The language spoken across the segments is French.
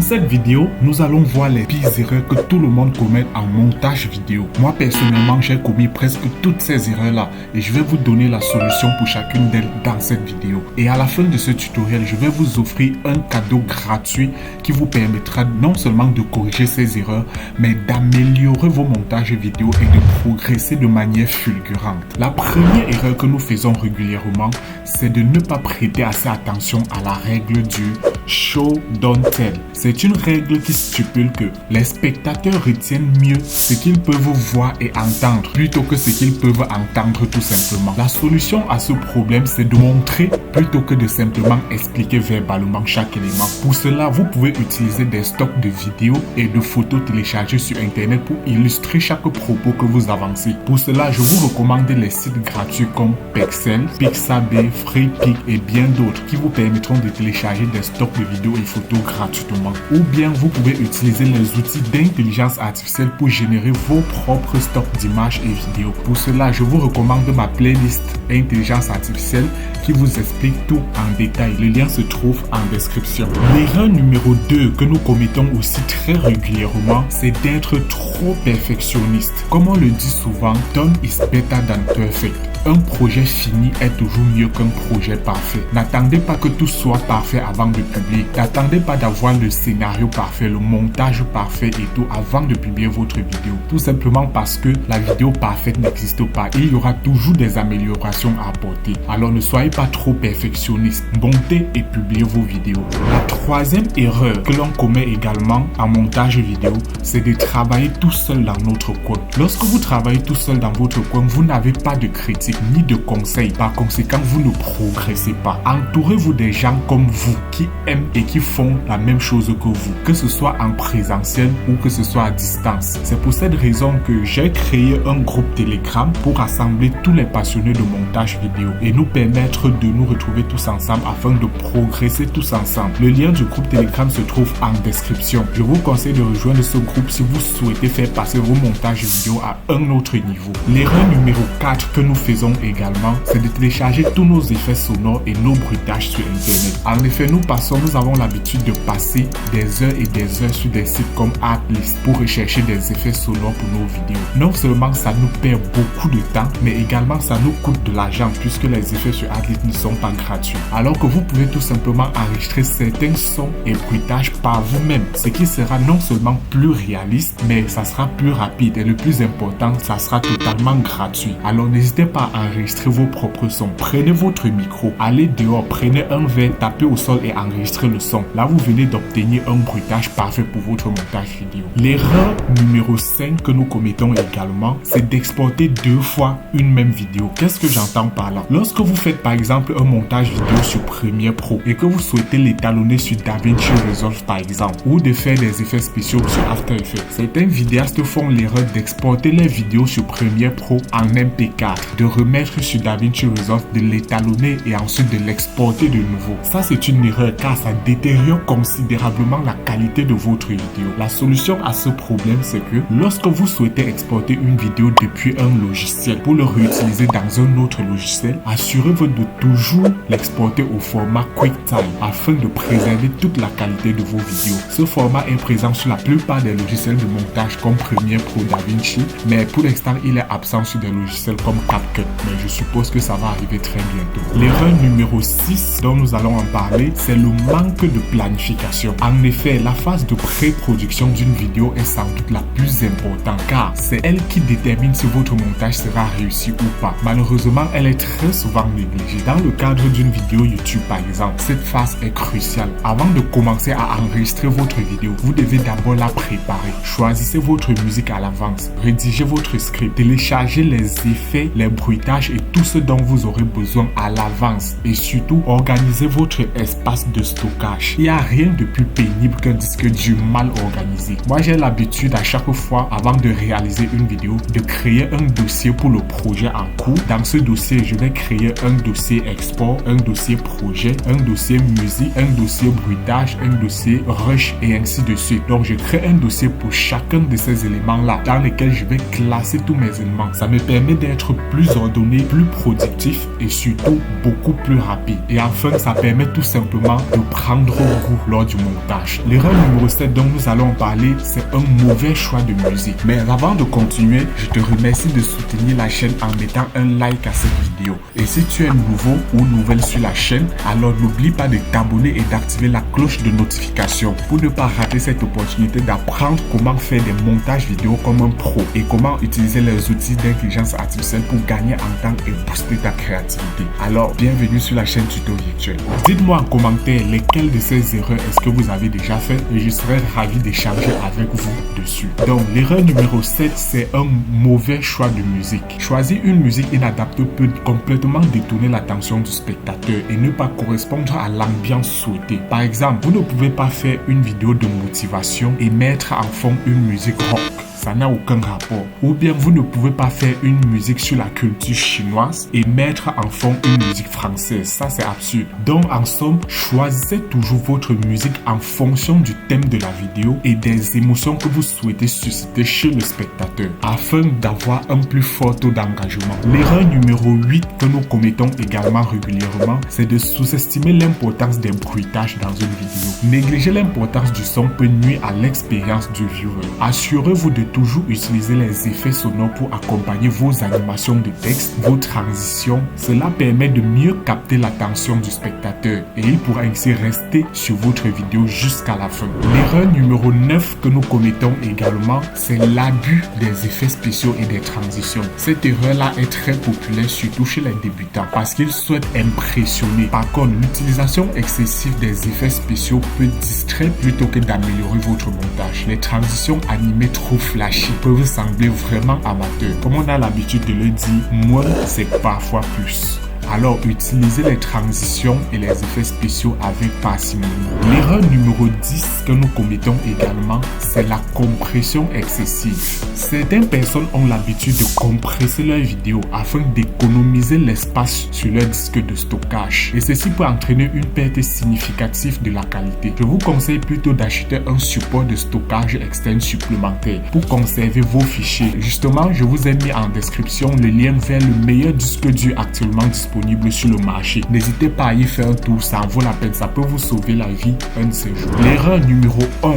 cette vidéo, nous allons voir les pires erreurs que tout le monde commet en montage vidéo. Moi personnellement, j'ai commis presque toutes ces erreurs-là et je vais vous donner la solution pour chacune d'elles dans cette vidéo. Et à la fin de ce tutoriel, je vais vous offrir un cadeau gratuit qui vous permettra non seulement de corriger ces erreurs, mais d'améliorer vos montages vidéo et de progresser de manière fulgurante. La première erreur que nous faisons régulièrement, c'est de ne pas prêter assez attention à la règle du show don't tell. C'est une règle qui stipule que les spectateurs retiennent mieux ce qu'ils peuvent voir et entendre plutôt que ce qu'ils peuvent entendre tout simplement. La solution à ce problème, c'est de montrer plutôt que de simplement expliquer verbalement chaque élément. Pour cela, vous pouvez utiliser des stocks de vidéos et de photos téléchargées sur internet pour illustrer chaque propos que vous avancez. Pour cela, je vous recommande les sites gratuits comme Pexels, Pixabay, FreePic et bien d'autres qui vous permettront de télécharger des stocks de vidéos et photos gratuitement. Ou bien vous pouvez utiliser les outils d'intelligence artificielle pour générer vos propres stocks d'images et vidéos. Pour cela, je vous recommande ma playlist intelligence artificielle qui vous explique tout en détail. Le lien se trouve en description. L'erreur numéro 2 que nous commettons aussi très régulièrement, c'est d'être trop perfectionniste. Comme on le dit souvent, done is better than perfect. Un projet fini est toujours mieux qu'un projet parfait. N'attendez pas que tout soit parfait avant de publier. N'attendez pas d'avoir le scénario parfait, le montage parfait et tout avant de publier votre vidéo. Tout simplement parce que la vidéo parfaite n'existe pas. Il y aura toujours des améliorations à apporter. Alors ne soyez pas trop perfectionniste. Montez et publiez vos vidéos. La troisième erreur que l'on commet également en montage vidéo, c'est de travailler tout seul dans notre coin. Lorsque vous travaillez tout seul dans votre coin, vous n'avez pas de critique ni de conseils. Par conséquent, vous ne progressez pas. Entourez-vous des gens comme vous qui aiment et qui font la même chose que vous, que ce soit en présentiel ou que ce soit à distance. C'est pour cette raison que j'ai créé un groupe Telegram pour rassembler tous les passionnés de montage vidéo et nous permettre de nous retrouver tous ensemble afin de progresser tous ensemble. Le lien du groupe Telegram se trouve en description. Je vous conseille de rejoindre ce groupe si vous souhaitez faire passer vos montages vidéo à un autre niveau. L'erreur numéro 4 que nous faisons également, c'est de télécharger tous nos effets sonores et nos bruitages sur internet. En effet, nous avons l'habitude de passer des heures et des heures sur des sites comme Artlist pour rechercher des effets sonores pour nos vidéos. Non seulement ça nous perd beaucoup de temps, mais également ça nous coûte de l'argent puisque les effets sur Artlist ne sont pas gratuits. Alors que vous pouvez tout simplement enregistrer certains sons et bruitages par vous-même, ce qui sera non seulement plus réaliste, mais ça sera plus rapide et le plus important, ça sera totalement gratuit. Alors n'hésitez pas à enregistrer vos propres sons. Prenez votre micro, allez dehors, prenez un verre, tapez au sol et enregistrez le son. Là, vous venez d'obtenir un bruitage parfait pour votre montage vidéo. L'erreur numéro 5 que nous commettons également, c'est d'exporter 2 fois une même vidéo. Qu'est-ce que j'entends par là? Lorsque vous faites par exemple un montage vidéo sur Premiere Pro et que vous souhaitez l'étalonner sur DaVinci Resolve par exemple, ou de faire des effets spéciaux sur After Effects, certains vidéastes font l'erreur d'exporter les vidéos sur Premiere Pro en MP4, de remettre sur DaVinci Resolve, de l'étalonner et ensuite de l'exporter de nouveau. Ça, c'est une erreur car ça détériore considérablement la qualité de votre vidéo. La solution à ce problème, c'est que lorsque vous souhaitez exporter une vidéo depuis un logiciel pour le réutiliser dans un autre logiciel, assurez-vous de toujours l'exporter au format QuickTime afin de préserver toute la qualité de vos vidéos. Ce format est présent sur la plupart des logiciels de montage comme Premiere Pro, DaVinci, mais pour l'instant, il est absent sur des logiciels comme CapCut. Mais je suppose que ça va arriver très bientôt. L'erreur numéro 6 dont nous allons en parler, c'est le manque de planification. En effet, la phase de pré-production d'une vidéo est sans doute la plus importante car c'est elle qui détermine si votre montage sera réussi ou pas. Malheureusement, elle est très souvent négligée. Dans le cadre d'une vidéo YouTube par exemple, cette phase est cruciale. Avant de commencer à enregistrer votre vidéo, vous devez d'abord la préparer. Choisissez votre musique à l'avance, rédigez votre script, téléchargez les effets, les bruitages et tout ce dont vous aurez besoin à l'avance et surtout organisez votre espace de stockage. Il n'y a rien de plus pénible qu'un disque dur mal organisé. Moi, j'ai l'habitude à chaque fois avant de réaliser une vidéo de créer un dossier pour le projet en cours. Dans ce dossier, je vais créer un dossier export, un dossier projet, un dossier musique, un dossier bruitage, un dossier rush et ainsi de suite. Donc je crée un dossier pour chacun de ces éléments là dans lesquels je vais classer tous mes éléments. Ça me permet d'être plus ordonné, plus productif et surtout beaucoup plus rapide. Et enfin, ça permet tout simplement de prendre goût lors du montage. L'erreur numéro 7 dont nous allons parler, c'est un mauvais choix de musique. Mais avant de continuer, je te remercie de soutenir la chaîne en mettant un like à cette vidéo. Et si tu es nouveau ou nouvelle sur la chaîne, alors n'oublie pas de t'abonner et d'activer la cloche de notification pour ne pas rater cette opportunité d'apprendre comment faire des montages vidéo comme un pro et comment utiliser les outils d'intelligence artificielle pour gagner en temps et booster ta créativité. Alors, bienvenue sur la chaîne Tuto Virtuel. Dites-moi en commentaire lesquelles de ces erreurs est-ce que vous avez déjà fait et je serai ravi d'échanger avec vous dessus. Donc, l'erreur numéro 7, c'est un mauvais choix de musique. Choisir une musique inadaptée peut complètement détourner l'attention du spectateur et ne pas correspondre à l'ambiance souhaitée. Par exemple, vous ne pouvez pas faire une vidéo de motivation et mettre en fond une musique rock. Ça n'a aucun rapport. Ou bien vous ne pouvez pas faire une musique sur la culture chinoise et mettre en fond une musique française. Ça, c'est absurde. Donc, en somme, choisissez toujours votre musique en fonction du thème de la vidéo et des émotions que vous souhaitez susciter chez le spectateur afin d'avoir un plus fort taux d'engagement. L'erreur numéro 8 que nous commettons également régulièrement, c'est de sous-estimer l'importance des bruitages dans une vidéo. Négliger l'importance du son peut nuire à l'expérience du viewer. Assurez-vous de toujours utiliser les effets sonores pour accompagner vos animations de texte, vos transitions. Cela permet de mieux capter l'attention du spectateur et il pourra ainsi rester sur votre vidéo jusqu'à la fin. L'erreur numéro 9 que nous commettons également, c'est l'abus des effets spéciaux et des transitions. Cette erreur-là est très populaire surtout chez les débutants parce qu'ils souhaitent impressionner. Par contre, l'utilisation excessive des effets spéciaux peut distraire plutôt que d'améliorer votre montage. Les transitions animées trop flashy peuvent sembler vraiment amateurs. Comme on a l'habitude de le dire, moins c'est parfois plus. Alors, utilisez les transitions et les effets spéciaux avec parcimonie. L'erreur numéro 10 que nous commettons également, c'est la compression excessive. Certaines personnes ont l'habitude de compresser leurs vidéos afin d'économiser l'espace sur leur disque de stockage. Et ceci peut entraîner une perte significative de la qualité. Je vous conseille plutôt d'acheter un support de stockage externe supplémentaire pour conserver vos fichiers. Justement, je vous ai mis en description le lien vers le meilleur disque dur actuellement disponible sur le marché. N'hésitez pas à y faire un tour, ça vaut la peine, ça peut vous sauver la vie un de ces jours. L'erreur numéro 11,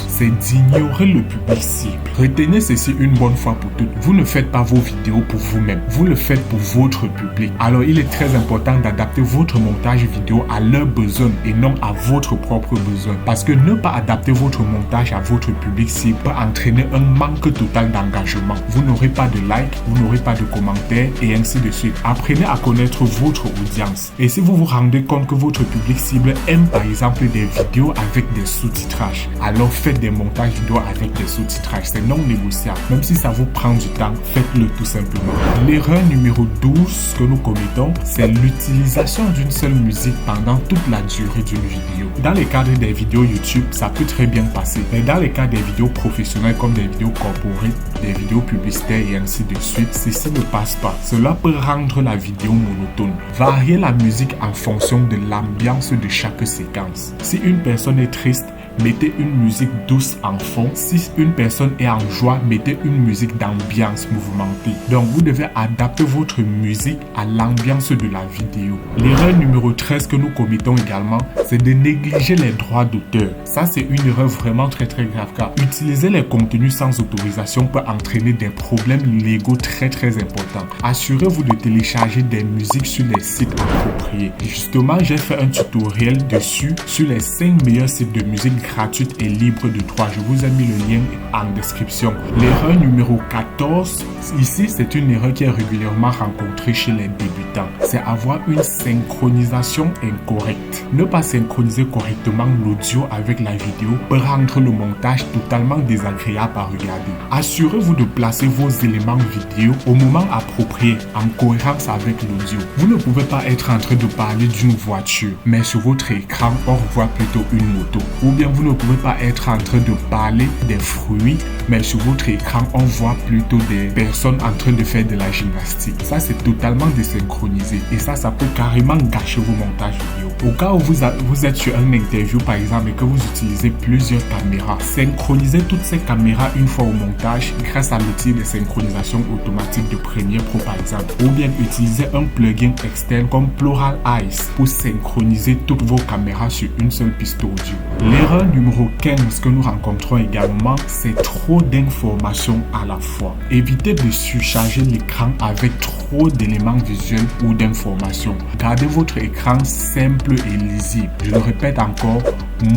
c'est d'ignorer le public cible. Retenez ceci une bonne fois pour toutes. Vous ne faites pas vos vidéos pour vous-même, vous le faites pour votre public. Alors il est très important d'adapter votre montage vidéo à leurs besoins et non à votre propre besoin. Parce que ne pas adapter votre montage à votre public cible peut entraîner un manque total d'engagement. Vous n'aurez pas de likes, vous n'aurez pas de commentaires et ainsi de suite. Apprenez à connaître votre audience. Et si vous vous rendez compte que votre public cible aime par exemple des vidéos avec des sous-titrages, alors faites des montages vidéo avec des sous-titrages. C'est non négociable. Même si ça vous prend du temps, faites-le tout simplement. L'erreur numéro 12 que nous commettons, c'est l'utilisation d'une seule musique pendant toute la durée d'une vidéo. Dans les cadres des vidéos YouTube, ça peut très bien passer. Mais dans les cas des vidéos professionnelles comme des vidéos corporate, des vidéos publicitaires et ainsi de suite, ceci ne passe pas. Cela peut rendre la vidéo monotone. Variez la musique en fonction de l'ambiance de chaque séquence. Si une personne est triste, mettez une musique douce en fond. Si une personne est en joie, mettez une musique d'ambiance mouvementée. Donc, vous devez adapter votre musique à l'ambiance de la vidéo. L'erreur numéro 13 que nous commettons également, c'est de négliger les droits d'auteur. Ça, c'est une erreur vraiment très grave car utiliser les contenus sans autorisation peut entraîner des problèmes légaux très importants. Assurez-vous de télécharger des musiques sur les sites appropriés. Et justement, j'ai fait un tutoriel dessus sur les 5 meilleurs sites de musique gratuite et libre de droit. Je vous ai mis le lien en description. L'erreur numéro 14, ici c'est une erreur qui est régulièrement rencontrée chez les débutants. C'est avoir une synchronisation incorrecte. Ne pas synchroniser correctement l'audio avec la vidéo peut rendre le montage totalement désagréable à regarder. Assurez-vous de placer vos éléments vidéo au moment approprié en cohérence avec l'audio. Vous ne pouvez pas être en train de parler d'une voiture, mais sur votre écran, on voit plutôt une moto. Ou bien vous ne pouvez pas être en train de parler des fruits, mais sur votre écran, on voit plutôt des personnes en train de faire de la gymnastique. Ça, c'est totalement désynchronisé. Et ça peut carrément gâcher vos montages vidéo. Au cas où vous êtes sur un interview, par exemple, et que vous utilisez plusieurs caméras, synchronisez toutes ces caméras une fois au montage grâce à l'outil de synchronisation automatique de Premiere Pro, par exemple. Ou bien utilisez un plugin externe comme Plural Eyes pour synchroniser toutes vos caméras sur une seule piste audio. L'erreur numéro 15 que nous rencontrons également, c'est trop d'informations à la fois. Évitez de surcharger l'écran avec trop d'éléments visuels ou d'informations. Gardez votre écran simple et lisible. Je le répète encore,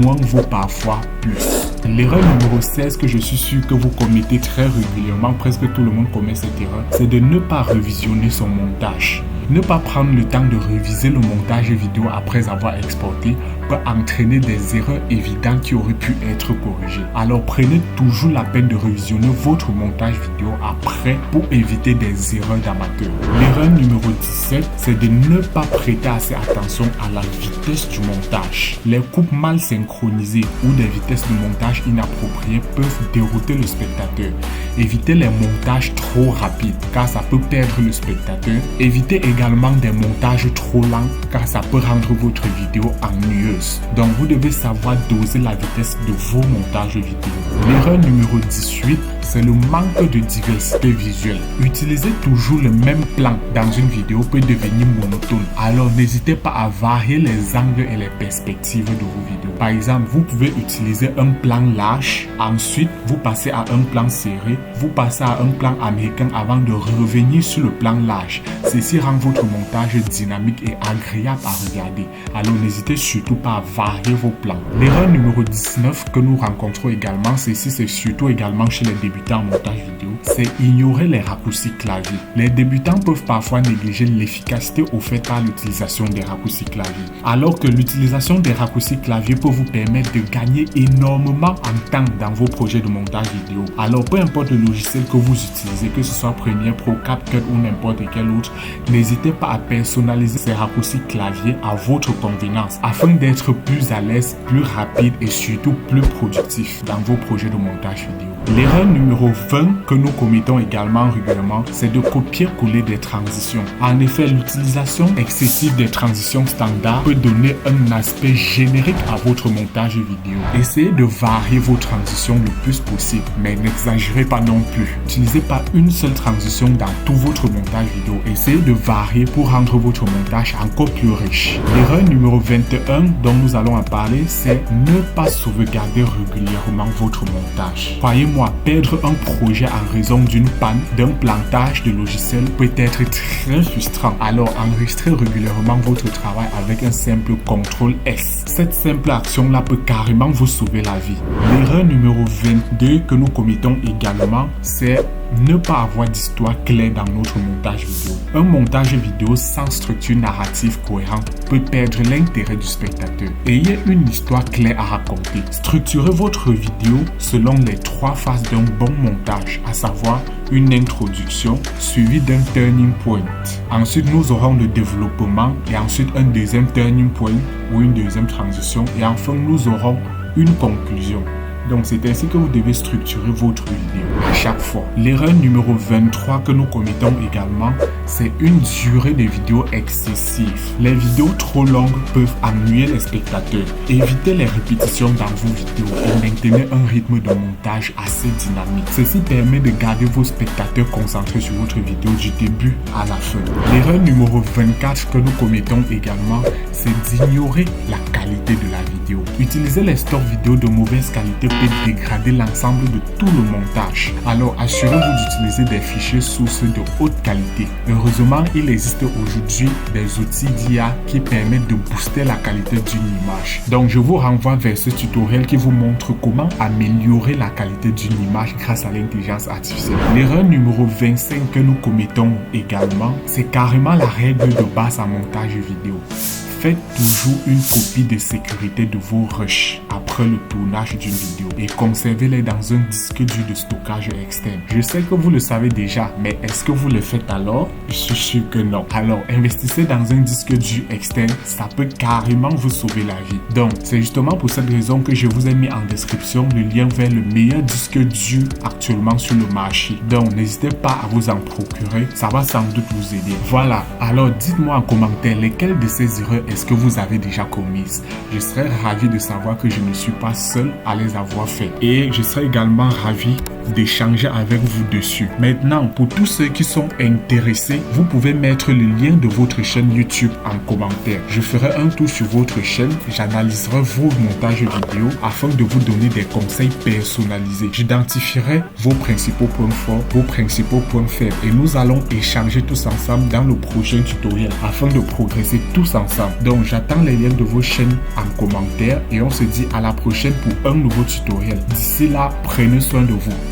moins vaut parfois plus. L'erreur numéro 16 que je suis sûr que vous commettez très régulièrement, presque tout le monde commet cette erreur, c'est de ne pas revisionner son montage. Ne pas prendre le temps de réviser le montage vidéo après avoir exporté peut entraîner des erreurs évidentes qui auraient pu être corrigées. Alors prenez toujours la peine de révisionner votre montage vidéo après pour éviter des erreurs d'amateurs. L'erreur numéro 17, c'est de ne pas prêter assez attention à la vitesse du montage. Les coupes mal synchronisées ou des vitesses de montage inappropriées peuvent dérouter le spectateur. Évitez les montages trop rapides car ça peut perdre le spectateur. Évitez également des montages trop lents car ça peut rendre votre vidéo ennuyeuse. Donc vous devez savoir doser la vitesse de vos montages vidéo. L'erreur numéro 18, c'est le manque de diversité visuelle. Utiliser toujours le même plan dans une vidéo peut devenir monotone. Alors n'hésitez pas à varier les angles et les perspectives de vos vidéos. Par exemple, vous pouvez utiliser un plan large, ensuite vous passez à un plan serré, vous passez à un plan américain avant de revenir sur le plan large. Ceci rend votre montage dynamique et agréable à regarder. Alors n'hésitez surtout pas à varier vos plans. L'erreur numéro 19 que nous rencontrons également, c'est surtout également chez les débutants en montage vidéo, c'est ignorer les raccourcis clavier. Les débutants peuvent parfois négliger l'efficacité offerte par l'utilisation des raccourcis clavier. Alors que l'utilisation des raccourcis clavier peut vous permettre de gagner énormément en temps dans vos projets de montage vidéo. Alors peu importe le logiciel que vous utilisez, que ce soit Premiere Pro, CapCut ou n'importe quel autre, n'hésitez pas à personnaliser ces raccourcis clavier à votre convenance afin d'être plus à l'aise, plus rapide et surtout plus productif dans vos projets de montage vidéo. L'erreur numéro 20 que nous commettons également régulièrement, c'est de copier-coller des transitions. En effet, l'utilisation excessive des transitions standards peut donner un aspect générique à votre montage vidéo. Essayez de varier vos transitions le plus possible, mais n'exagérez pas non plus. N'utilisez pas une seule transition dans tout votre montage vidéo. Essayez de varier pour rendre votre montage encore plus riche. L'erreur numéro 21 dont nous allons en parler, c'est ne pas sauvegarder régulièrement votre montage. Croyez-moi, perdre un projet en raison d'une panne, d'un plantage de logiciel peut être très frustrant. Alors enregistrez régulièrement votre travail avec un simple CTRL S. Cette simple action-là peut carrément vous sauver la vie. L'erreur numéro 22 que nous commettons également, c'est ne pas avoir d'histoire claire dans notre montage vidéo. Un montage vidéo sans structure narrative cohérente peut perdre l'intérêt du spectateur. Ayez une histoire claire à raconter. Structurez votre vidéo selon les 3 phases d'un bon montage, à savoir une introduction suivie d'un turning point. Ensuite, nous aurons le développement et ensuite un deuxième turning point ou une deuxième transition et enfin nous aurons une conclusion. Donc c'est ainsi que vous devez structurer votre vidéo à chaque fois. L'erreur numéro 23 que nous commettons également, c'est une durée de vidéo excessive. Les vidéos trop longues peuvent ennuyer les spectateurs. Évitez les répétitions dans vos vidéos et maintenez un rythme de montage assez dynamique. Ceci permet de garder vos spectateurs concentrés sur votre vidéo du début à la fin. L'erreur numéro 24 que nous commettons également, c'est d'ignorer la qualité de la vidéo. Utiliser les stocks vidéo de mauvaise qualité peut dégrader l'ensemble de tout le montage. Alors assurez-vous d'utiliser des fichiers sources de haute qualité. Heureusement, il existe aujourd'hui des outils d'IA qui permettent de booster la qualité d'une image. Donc je vous renvoie vers ce tutoriel qui vous montre comment améliorer la qualité d'une image grâce à l'intelligence artificielle. L'erreur numéro 25 que nous commettons également, c'est carrément la règle de base en montage vidéo. Faites toujours une copie de sécurité de vos rushs après le tournage d'une vidéo et conservez-les dans un disque dur de stockage externe. Je sais que vous le savez déjà, mais est-ce que vous le faites alors? Je suis sûr que non. Alors, investissez dans un disque dur externe, ça peut carrément vous sauver la vie. Donc, c'est justement pour cette raison que je vous ai mis en description le lien vers le meilleur disque dur actuellement sur le marché. Donc, n'hésitez pas à vous en procurer, ça va sans doute vous aider. Voilà, alors dites-moi en commentaire lesquelles de ces erreurs est-ce que vous avez déjà commises. Je serais ravi de savoir que je ne suis pas seul à les avoir fait. Et je serais également ravi d'échanger avec vous dessus. Maintenant, pour tous ceux qui sont intéressés, vous pouvez mettre le lien de votre chaîne YouTube en commentaire. Je ferai un tour sur votre chaîne, j'analyserai vos montages vidéo afin de vous donner des conseils personnalisés. J'identifierai vos principaux points forts, vos principaux points faibles et nous allons échanger tous ensemble dans le prochain tutoriel afin de progresser tous ensemble. Donc, j'attends les liens de vos chaînes en commentaire et on se dit à la prochaine pour un nouveau tutoriel. D'ici là, prenez soin de vous.